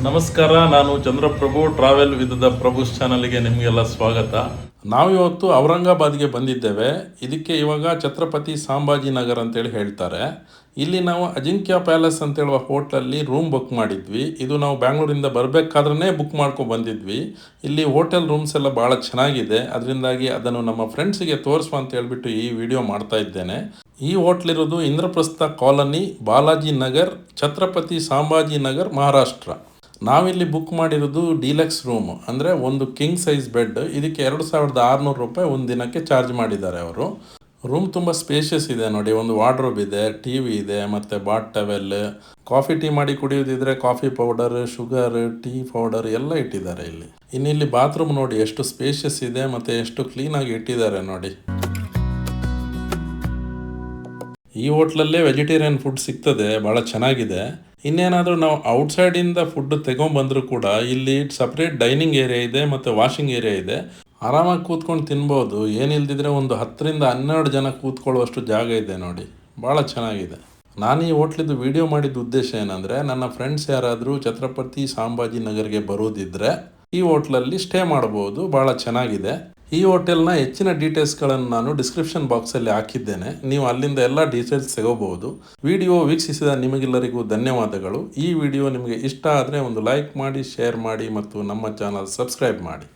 ನಮಸ್ಕಾರ, ನಾನು Chandraprabhu travel with the ಪ್ರಭುಸ್ ಚಾನಲ್ಗೆ ನಿಮಗೆಲ್ಲ ಸ್ವಾಗತ. ನಾವಿವತ್ತು ಔರಂಗಾಬಾದ್ಗೆ ಬಂದಿದ್ದೇವೆ. ಇದಕ್ಕೆ ಇವಾಗ ಛತ್ರಪತಿ ಸಂಭಾಜಿನಗರ್ ಅಂತೇಳಿ ಹೇಳ್ತಾರೆ. ಇಲ್ಲಿ ನಾವು ಅಜಿಂಕ್ಯ ಪ್ಯಾಲೇಸ್ ಅಂತೇಳುವ ಹೋಟ್ಲಲ್ಲಿ ರೂಮ್ ಬುಕ್ ಮಾಡಿದ್ವಿ. ಇದು ನಾವು ಬ್ಯಾಂಗ್ಳೂರಿಂದ ಬರಬೇಕಾದ್ರೆ ಬುಕ್ ಮಾಡ್ಕೊಂಡು ಬಂದಿದ್ವಿ. ಇಲ್ಲಿ ಹೋಟೆಲ್ ರೂಮ್ಸ್ ಎಲ್ಲ ಭಾಳ ಚೆನ್ನಾಗಿದೆ. ಅದರಿಂದಾಗಿ ಅದನ್ನು ನಮ್ಮ ಫ್ರೆಂಡ್ಸಿಗೆ ತೋರಿಸುವ ಅಂತ ಹೇಳ್ಬಿಟ್ಟು ಈ ವಿಡಿಯೋ ಮಾಡ್ತಾ ಇದ್ದೇನೆ. ಈ ಹೋಟ್ಲಿರೋದು ಇಂದ್ರಪ್ರಸ್ಥ ಕಾಲೋನಿ, ಬಾಲಾಜಿ ನಗರ್, ಛತ್ರಪತಿ ಸಂಭಾಜಿನಗರ್, ಮಹಾರಾಷ್ಟ್ರ. ನಾವಿಲ್ಲಿ ಬುಕ್ ಮಾಡಿರೋದು ಡೀಲಕ್ಸ್ ರೂಮ್, ಅಂದರೆ ಒಂದು ಕಿಂಗ್ ಸೈಜ್ ಬೆಡ್. ಇದಕ್ಕೆ 2600 ರೂಪಾಯಿ ಒಂದು ದಿನಕ್ಕೆ ಚಾರ್ಜ್ ಮಾಡಿದ್ದಾರೆ ಅವರು. ರೂಮ್ ತುಂಬ ಸ್ಪೇಷಿಯಸ್ ಇದೆ ನೋಡಿ. ಒಂದು ವಾರ್ಡ್ರೋಬ್ ಇದೆ, ಟಿ ವಿ ಇದೆ, ಮತ್ತು ಬಾತ್ ಟವೆಲ್, ಕಾಫಿ ಟೀ ಮಾಡಿ ಕುಡಿಯೋದಿದ್ರೆ coffee powder, sugar, tea powder ಎಲ್ಲ ಇಟ್ಟಿದ್ದಾರೆ ಇಲ್ಲಿ. ಇನ್ನು ಇಲ್ಲಿ ಬಾತ್ರೂಮ್ ನೋಡಿ ಎಷ್ಟು ಸ್ಪೇಷಿಯಸ್ ಇದೆ ಮತ್ತು ಎಷ್ಟು ಕ್ಲೀನಾಗಿ ಇಟ್ಟಿದ್ದಾರೆ ನೋಡಿ. ಈ ಹೋಟ್ಲಲ್ಲೇ ವೆಜಿಟೇರಿಯನ್ ಫುಡ್ ಸಿಗ್ತದೆ, ಭಾಳ ಚೆನ್ನಾಗಿದೆ. ಇನ್ನೇನಾದರೂ ನಾವು ಔಟ್ಸೈಡಿಂದ ಫುಡ್ ತಗೊಂಡ್ಬಂದರೂ ಕೂಡ ಇಲ್ಲಿ ಸಪ್ರೇಟ್ ಡೈನಿಂಗ್ ಏರಿಯಾ ಇದೆ ಮತ್ತು ವಾಷಿಂಗ್ ಏರಿಯಾ ಇದೆ. ಆರಾಮಾಗಿ ಕೂತ್ಕೊಂಡು ತಿನ್ಬೋದು. ಏನಿಲ್ದಿದ್ರೆ ಒಂದು 10ರಿಂದ 12 ಜನ ಕೂತ್ಕೊಳ್ಳುವಷ್ಟು ಜಾಗ ಇದೆ ನೋಡಿ. ಭಾಳ ಚೆನ್ನಾಗಿದೆ. ನಾನು ಈ ಹೋಟ್ಲಿದ್ದು ವಿಡಿಯೋ ಮಾಡಿದ ಉದ್ದೇಶ ಏನಂದರೆ, ನನ್ನ ಫ್ರೆಂಡ್ಸ್ ಯಾರಾದರೂ ಛತ್ರಪತಿ ಸಂಭಾಜಿನಗರ್ಗೆ ಬರೋದಿದ್ದರೆ ಈ ಹೋಟ್ಲಲ್ಲಿ ಸ್ಟೇ ಮಾಡ್ಬೋದು. ಭಾಳ ಚೆನ್ನಾಗಿದೆ. ಈ ಹೋಟೆಲ್ನ ಹೆಚ್ಚಿನ ಡೀಟೇಲ್ಸ್ಗಳನ್ನು ನಾನು ಡಿಸ್ಕ್ರಿಪ್ಷನ್ ಬಾಕ್ಸಲ್ಲಿ ಹಾಕಿದ್ದೇನೆ. ನೀವು ಅಲ್ಲಿಂದ ಎಲ್ಲ ಡೀಟೇಲ್ಸ್ ತಗೋಬಹುದು. ವಿಡಿಯೋ ವೀಕ್ಷಿಸಿದ ನಿಮಗೆಲ್ಲರಿಗೂ ಧನ್ಯವಾದಗಳು. ಈ ವಿಡಿಯೋ ನಿಮಗೆ ಇಷ್ಟ ಆದರೆ ಒಂದು ಲೈಕ್ ಮಾಡಿ, ಶೇರ್ ಮಾಡಿ ಮತ್ತು ನಮ್ಮ ಚಾನಲ್ ಸಬ್ಸ್ಕ್ರೈಬ್ ಮಾಡಿ.